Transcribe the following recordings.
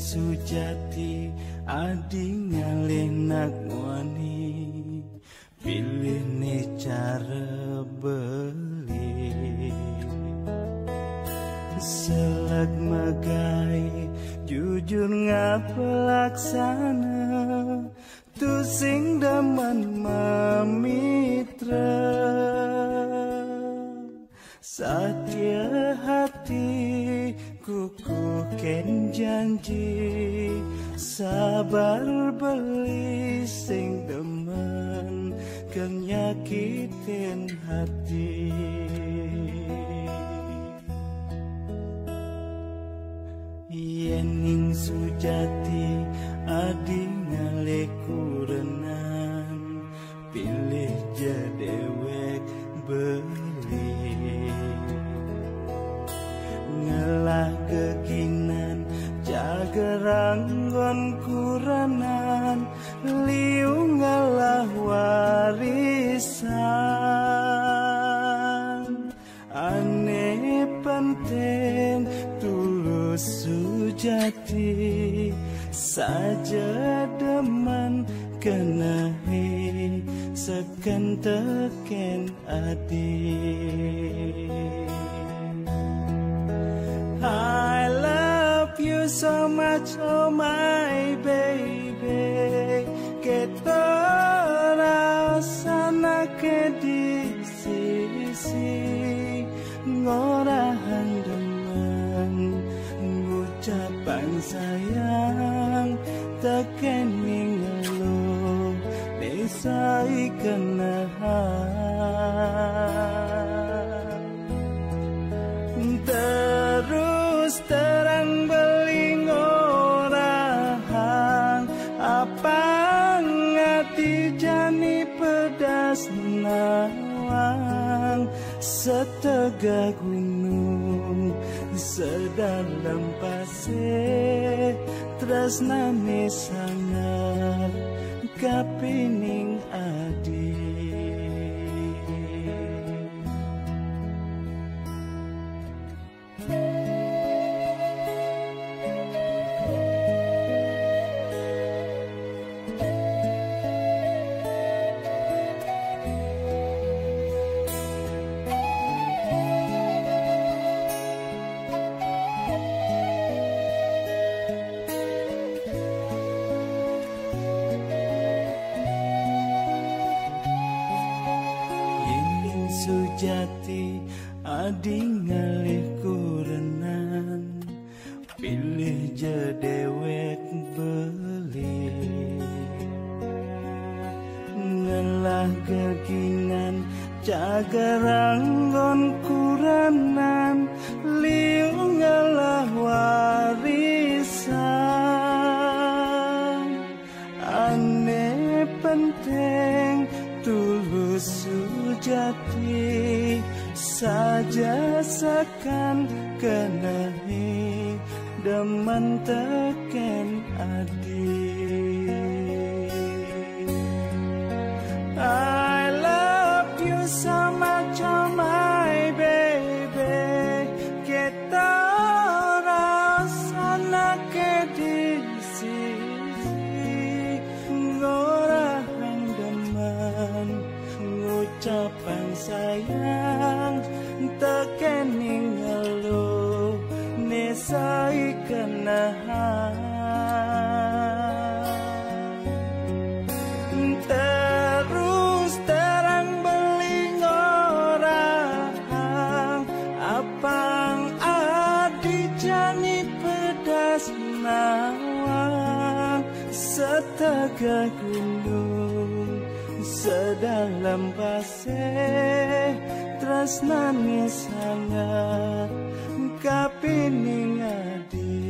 sujati adi ngalenak wani pilih nih cara beli selak magai jujur ngapelaksana tu sing daman mamitra satya hati kuku ken janji sabar beli sing demen kenyakitin hati yen sujati adi ngaleku renan pilih jadewek beli ngelah kekinan jaga ranggon kuranan liu ngalah warisan aneh penting tulus sujati saja deman kenahi seken teken adik I love you so much, oh my baby. Kita rasana ke di sisi ngorahan demen ngucapan sayang tekening lo desai kenahan terus terang beling orang apa ngati jani pedas nawang setega gunung sedalam pasir tresnane sangat kapining adi sujati adi ngalih kurenan pilih jedewek beli ngelah kekinan jaga ranggon kuranan liu ngalah warisan aneh penting tulus sujati saja sekan kenahi demen teken adi I love you so much, oh my baby. Kita rasana ke di sisi ngorahan demen ngucapan sayang tekening lo nesai kenahan terus terang beling orang apang adi jani pedas nawang setega gunung sedalam pasir tresnane sangat kapining adi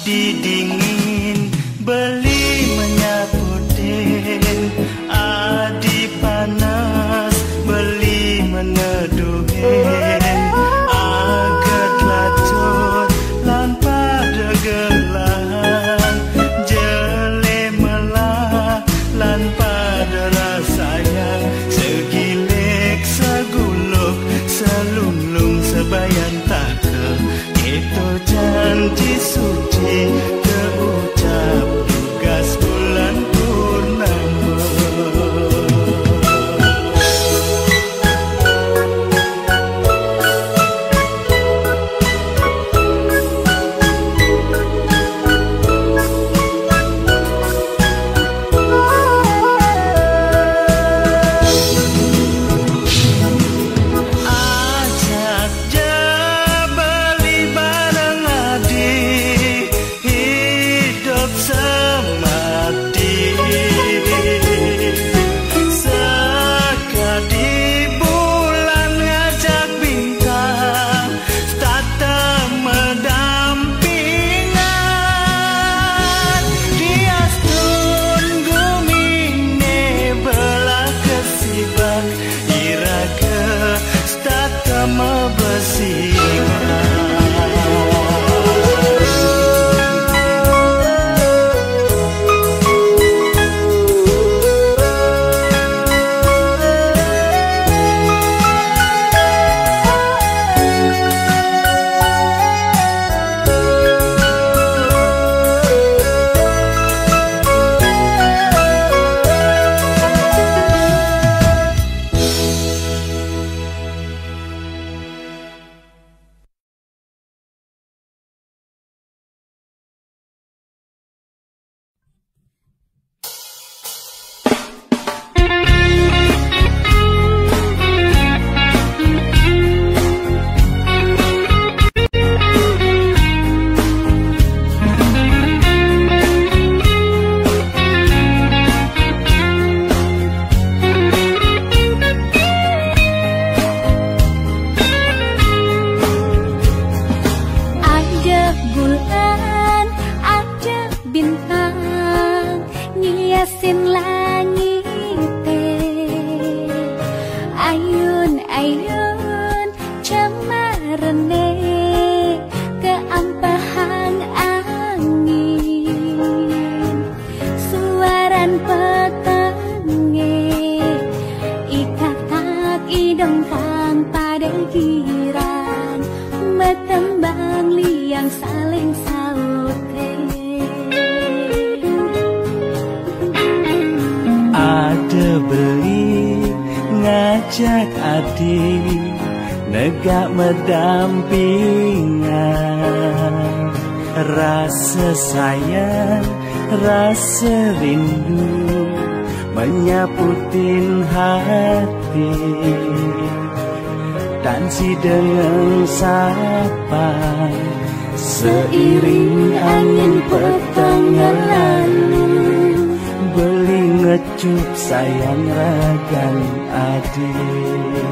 adi dingin beli menyaputin, adi panas beli meneduhin, agat latut lan pada gelang jele melah lan pada rasayang segilek seguluk selunglung sebayan takel itu janji suci keucap tugas bulan purnama. Ajak je beli bareng adi hidup semati sekadi bulan ngajak bintang tata mendampingan hias tunggumine belah kesibak iraga tata mebesingan. Ngajak adi negak mendampingan, rasa sayang rasa rindu menyaputin hati dan si dengan sapa seiring angin petang lalu beli ngecup sayang ragan adik.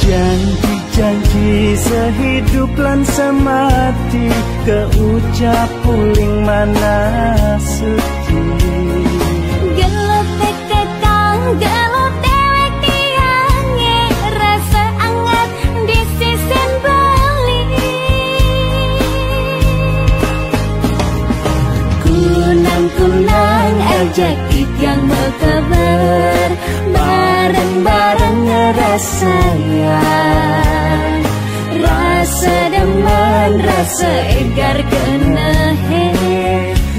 Janji-janji sehidup lan semati keucap puling mana suci. Gelap teketang gelap dewek tiange rasa angat di sisen bali. Kunang-kunang ajak yang berkabar bareng-bareng ngerasayang rasa demen rasa egar kenehe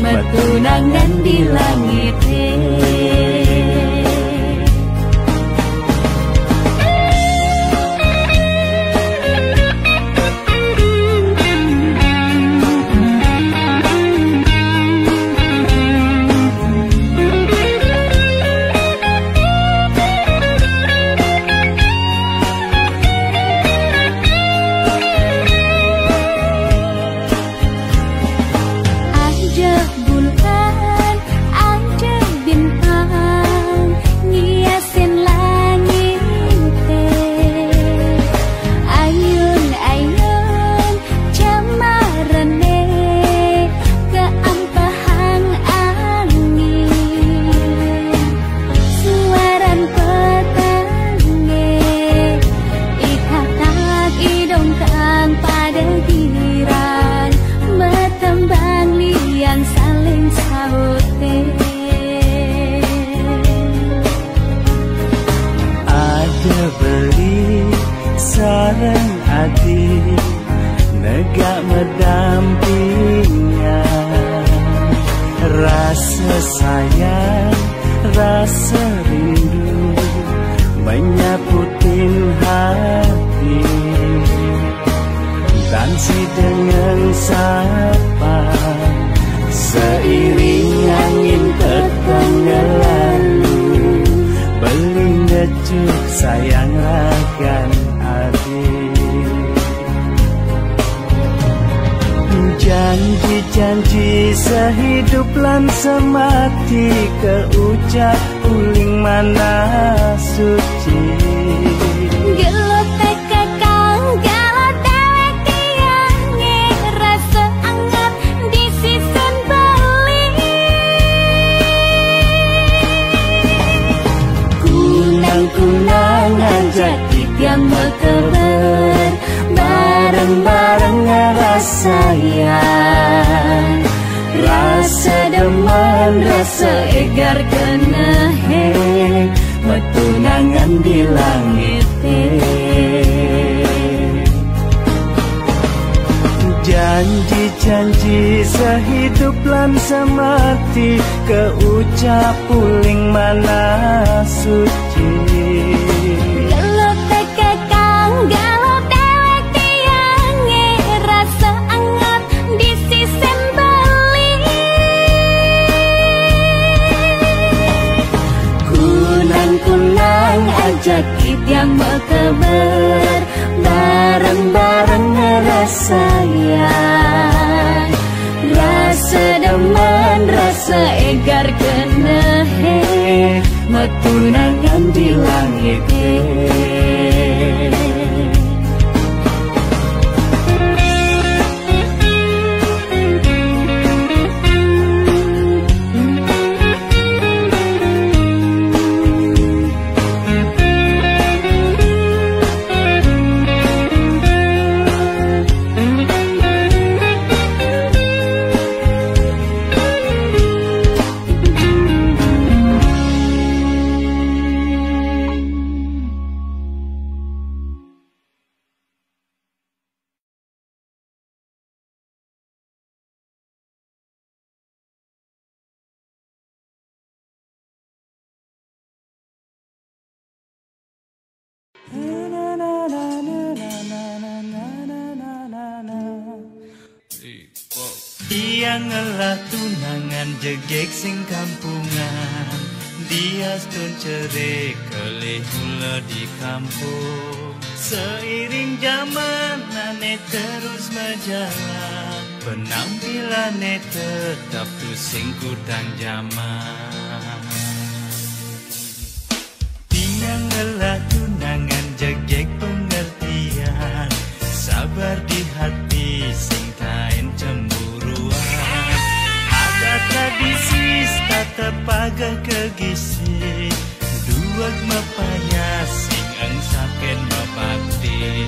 metunangan di langit bulan aja Janji-janji sehidup lan semati, keucap uling mana suci. Gelut teka kang galau dewek tiange, rasa anggap di sisen bali. Kunang-kunang ajak tiang mekeber, bareng-bareng ngerasayan rasa demen, rasa egar kenehe, metunangan di langit. Janji-janji sehidup lan semati, keucap uling mana suci. Gelut teka kang galau dewek tiange, rasa anggap di sisen bali. Kunang-kunang ajak tiang mekeber, bareng-bareng ngerasayan rasa demen, rasa egar kenehe, metunangan di langit. Dia ngelah tunangan jegek sing kampungan, dia stun cerai kelih mula di kampung. Seiring zaman ane terus berjalan, penampilannya tetap tu sing kudang zaman. Dia ngelah tunangan jegek pengertian, sabar di hati sing tain cemburuan. Ada tradisi tetap agak kegisi, dua mapanya sing angsaken mabakti.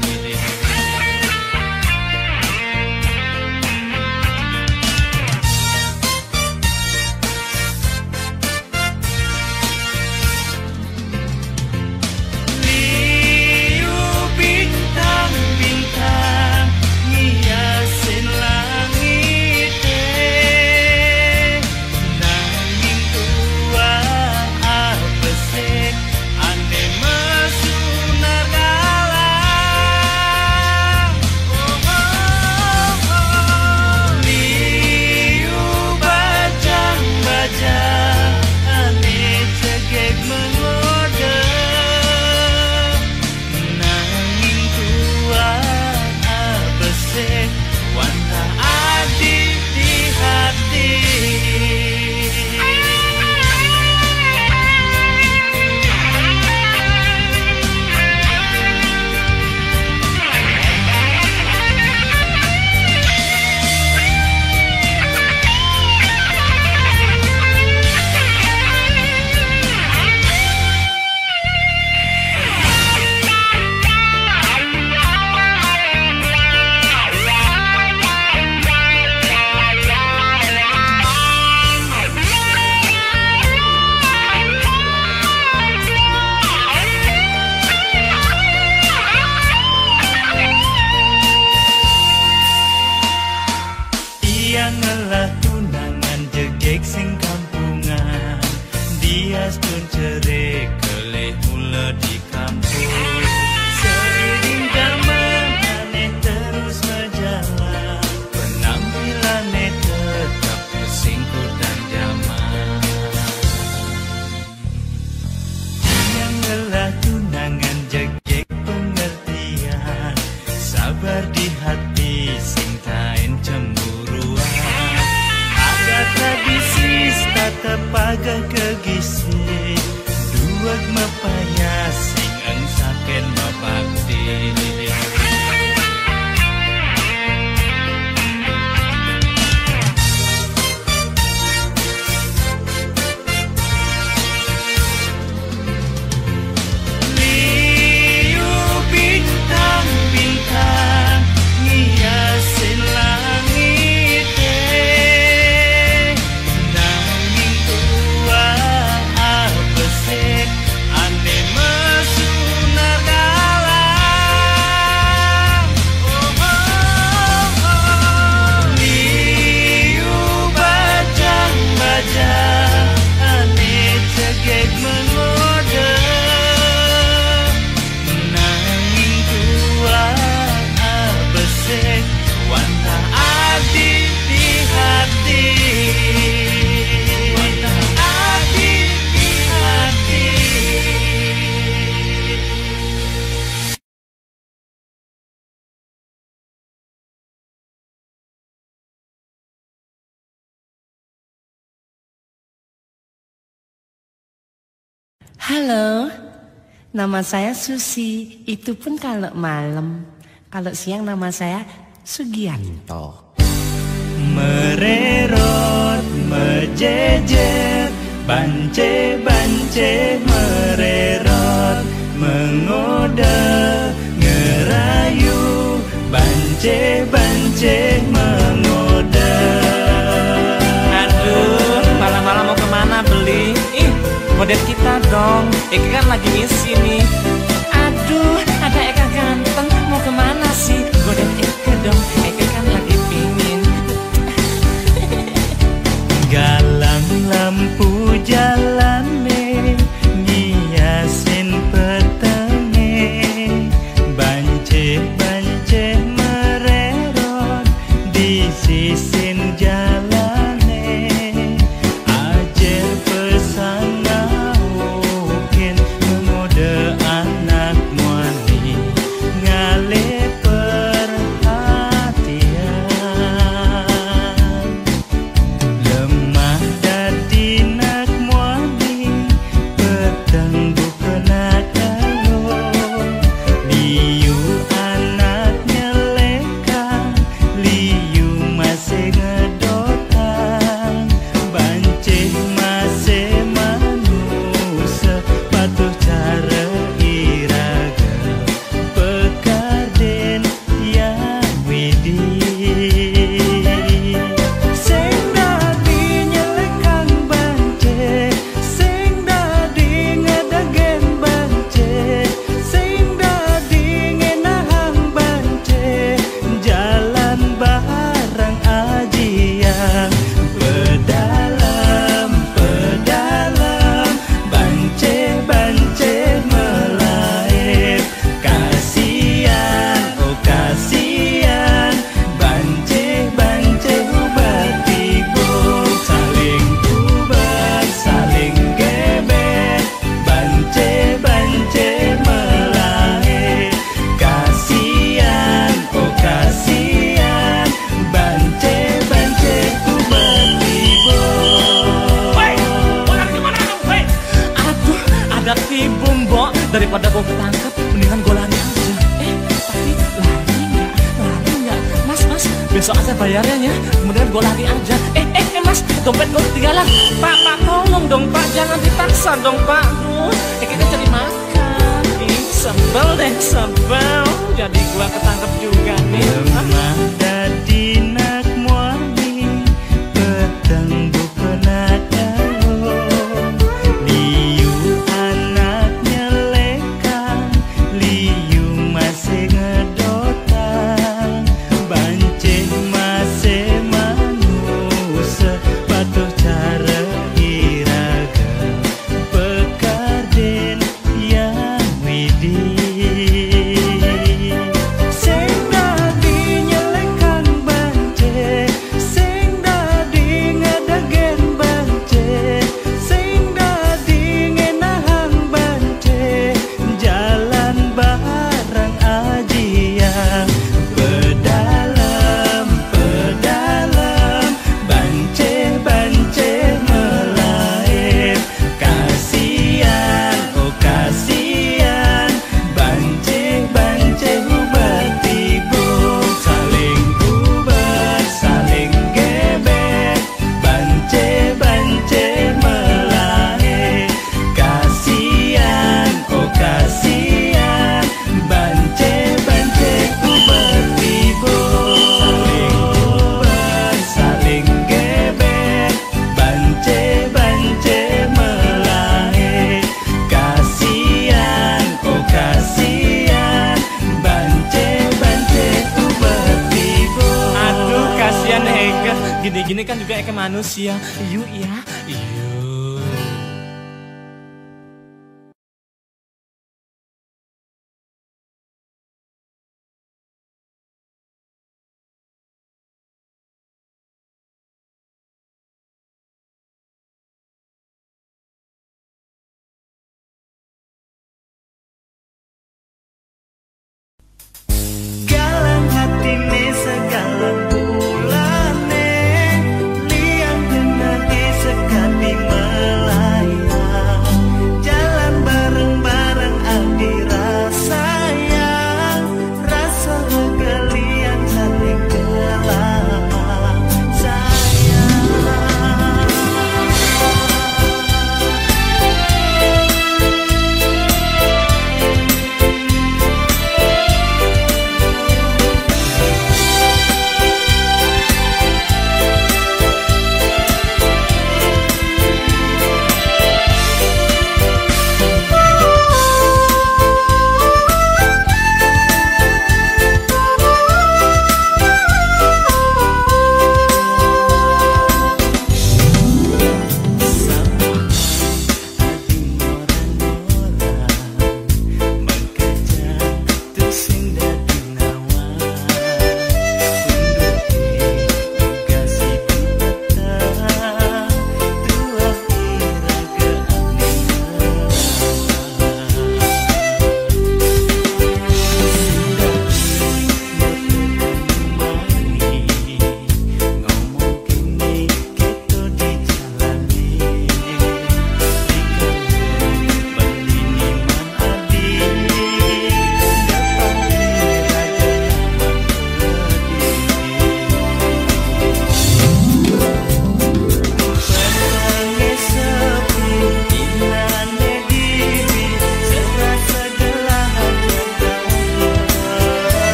Ngelah tunangan jegek sing kampungan, dia stun cerai kelih mula di kampung. Seiring zaman aneh terus berjalan, penampilannya tetap sing kudang zaman. Dia ngelah tunangan jegek pengertian, sabar di hati sing tain cemburuan. bagah kegisi duag mapaya sing ang saken mabakti. Halo, nama saya Susi. Itu pun kalau malam. Kalau siang nama saya Sugianto. Mererot, mejejer, bance-bance mererot, mengode, ngerayu, bance-bance mengode. Aduh, malam-malam mau kemana beli? Ih, model kita dong. Eka kan lagi misi nih. Aduh, ada Eka ganteng. Mau kemana sih? Model Eka dong. Eka kan lagi pingin. Galang lampu jalane, ngiasin petenge, bance-bance mererot di sisin jalane, ajer pesana mungkin mengode anak muani ngale perhatian. Lemah dadi nak muani peteng bukena kalo, liu anaknya leka, liu masih ngedotang, banceh masih manusia patuh cara iraga pekarden yang widi. Sing dadi nyelekang bance, sing dadi ngedagen bance, sing dadi ngenahang bance, jalan barang ajian pedalam bance-bance melaip, kasihan oh kasihan, bance-bance ubat tigo, saling ubat saling gebet, bance-bance melaip, kasihan oh kasihan, bance-bance ubat tigo. Aduh, ada tibu mbok. Daripada gue ketangkep, mendingan gue lari aja. Tapi lari nggak? Mas, besok aja bayarnya ya. Kemudian gue lari aja. Mas, dompet gue ketinggalan. Pak, tolong dong Pak, jangan dipaksa dong Pak. Duh, kita cari makan. Ih, sebel deh, sebel. Jadi gue ketangkep juga nih. Lemah dadi nak muani peteng bukena kalo, liu anaknya leka, liu masih ngedotang, banceh masih manusia patuh cara iraga pekarden yang widi. Sing dadi nyelek Eka, gini-gini kan juga Eka manusia. Yuk ya, yuk. Galang hatine segala bulane, liang denane sekali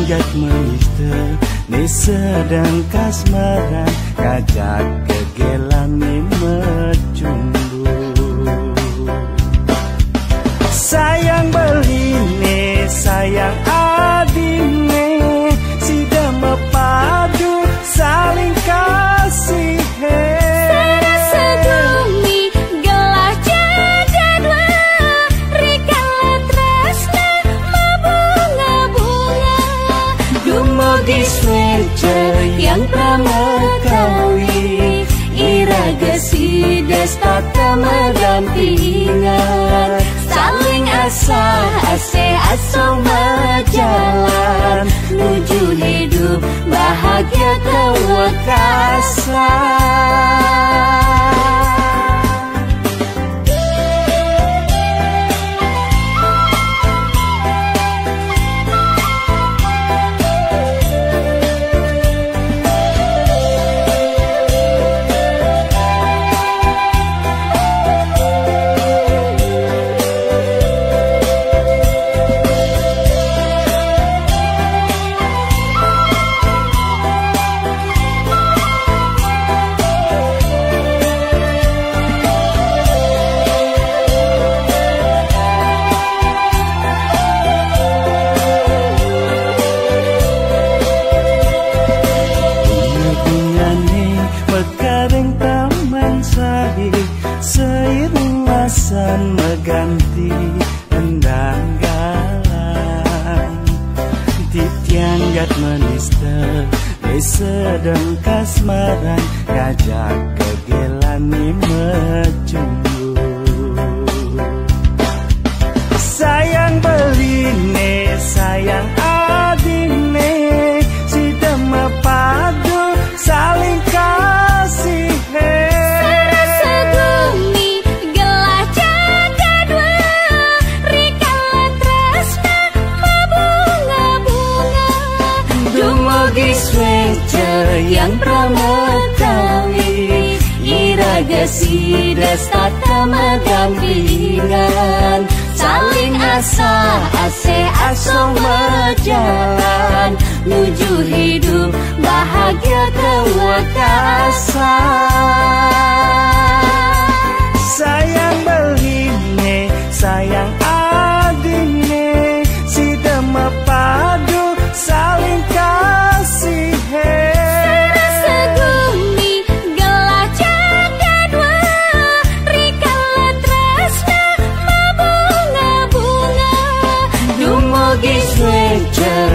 tianggat menista ni sedang kasmaran kajak kegelan ni mecumbu sayang beline sayang adine sida mepadu saling kasih Serasa bumi gelah jadwa rikala tresna mabunga-bunga Dumugi sweca yang pramekawi iraga si destata mendampingan saling asa-ase asong berjalan menuju hidup bahagia kewekasan. Mengganti endang galang Titianggat menista Di sedang kasmaran Kajak kegelan ni mecumbu Sayang beline Sayang adine Sida mepadu Saling kasih yang pramekawi iraga si destata mendampingan saling asa-ase asong berjalan menuju hidup bahagia kewekasan sayang beline sayang adine sida mepadu saling kasih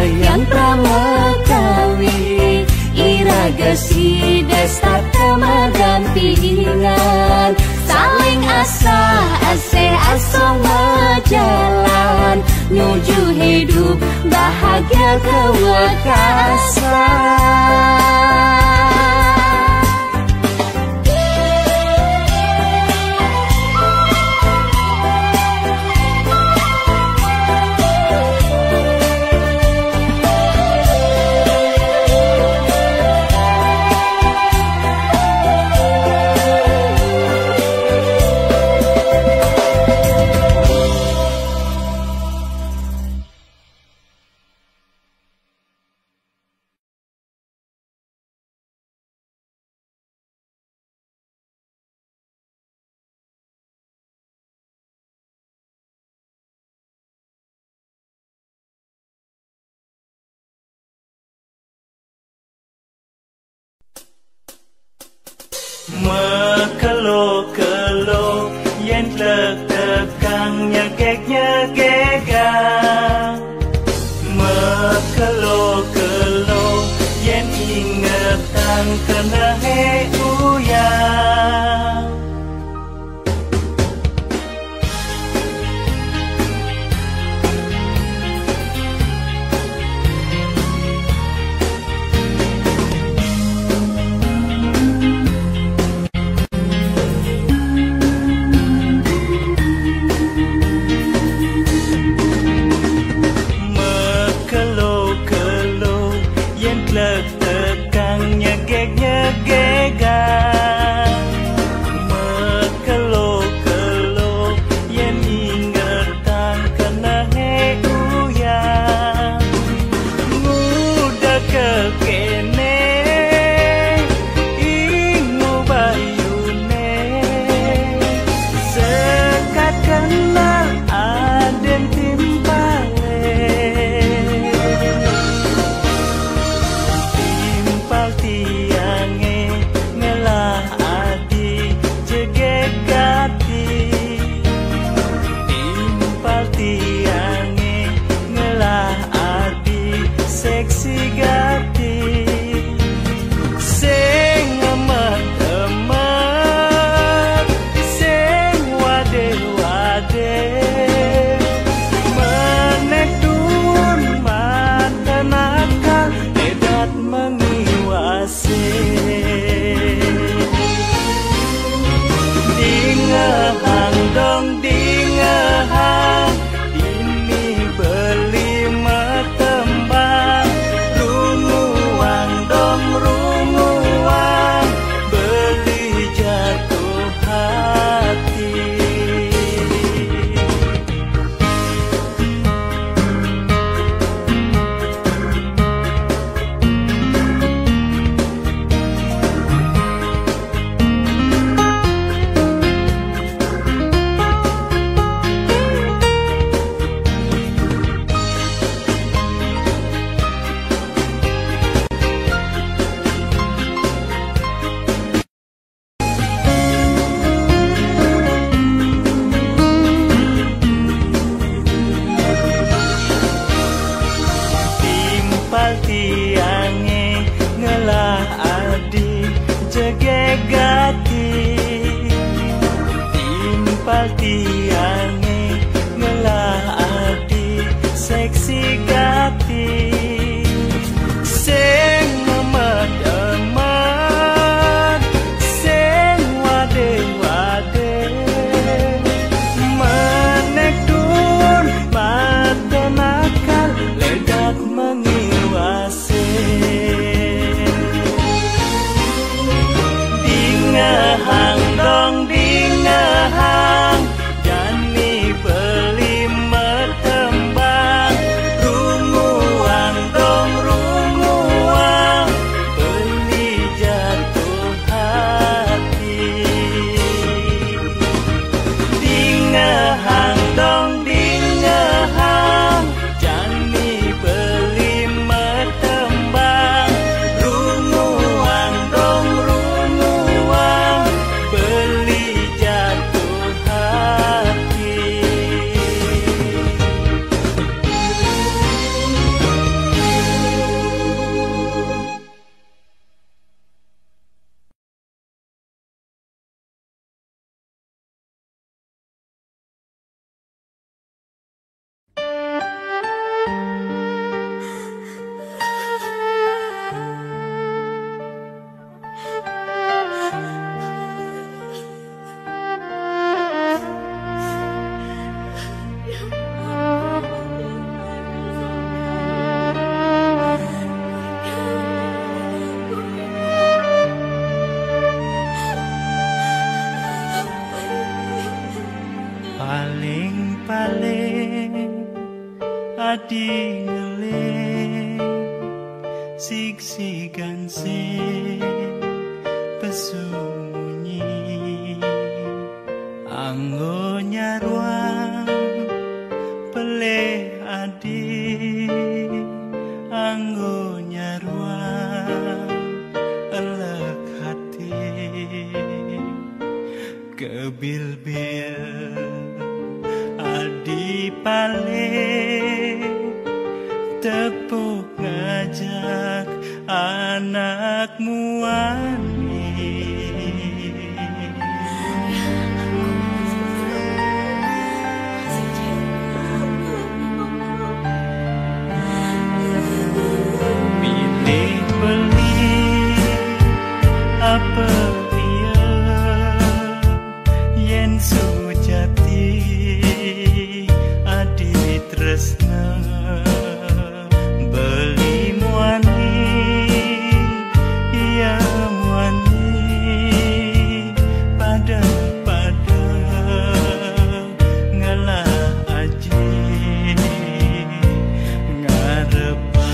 yang pramekawi iraga si destata mendampingan saling asa-ase asong berjalan menuju hidup bahagia kewekasan. Mekelo-kelo yen tlek-tekang nyegek-nyegegang Mekelo-kelo yen ingetang kena uyang Tekang nyegek-nyegek kekene ingu bayune sekat kenal aden timpale timpal tiange ngelah adi jegegati timpal tiange ngelah adi seksi gati sing emet-emet sing wade-wade menek dun mata nakal edat mengiwase dingehang dong dingehang ini beli metembang runguang dong runguang beli jatuh hati timpal tiange ngelah adi jegegati timpal tiange ngelah adi seksi gati sing emet-emet sing wade-wade menek dun mata nakal ledak mengiwase dingehang dong dingehang jani beli metembang runguang dong runguang beli jatuh hati dingehang dong dingehang jani beli metembang runguang dong runguang beli jatuh hati paling-paling adi ngeling siksikan sing pesunyi anggo nyaruang peleh adi anggo nyaruang elek hati kebil-bil adi paling tepuk ngajak anakmu wani pilih beli apa dia yen sujati adi tresna beli muani iya muani pada ngalah aji ngarepang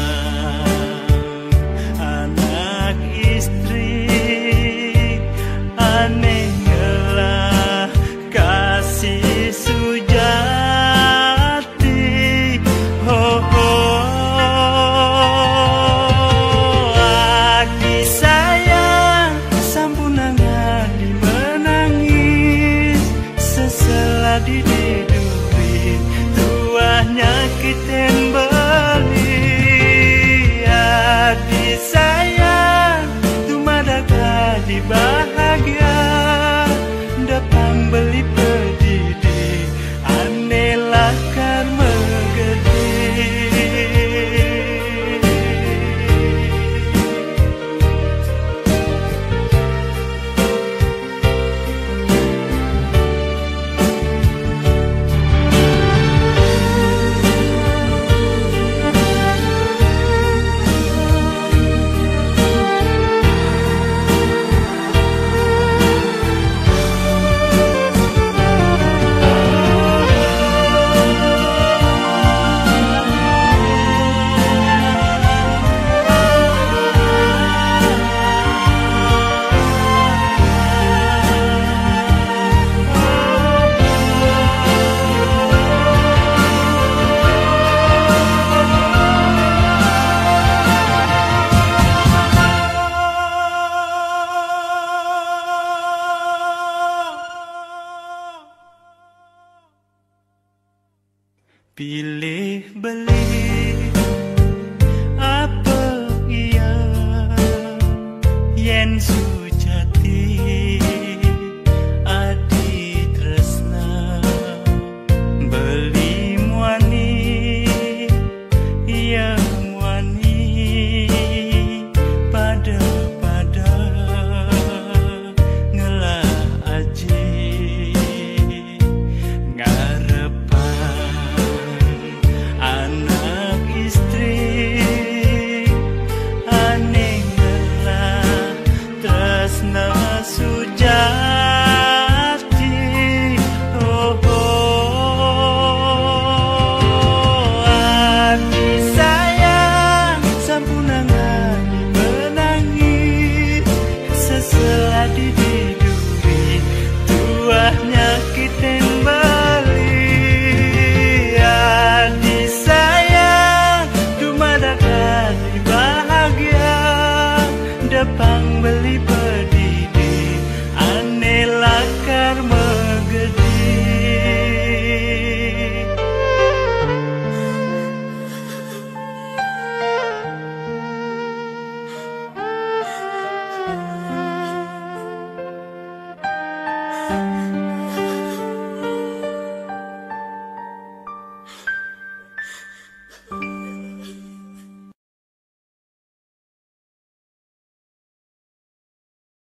Jepang beli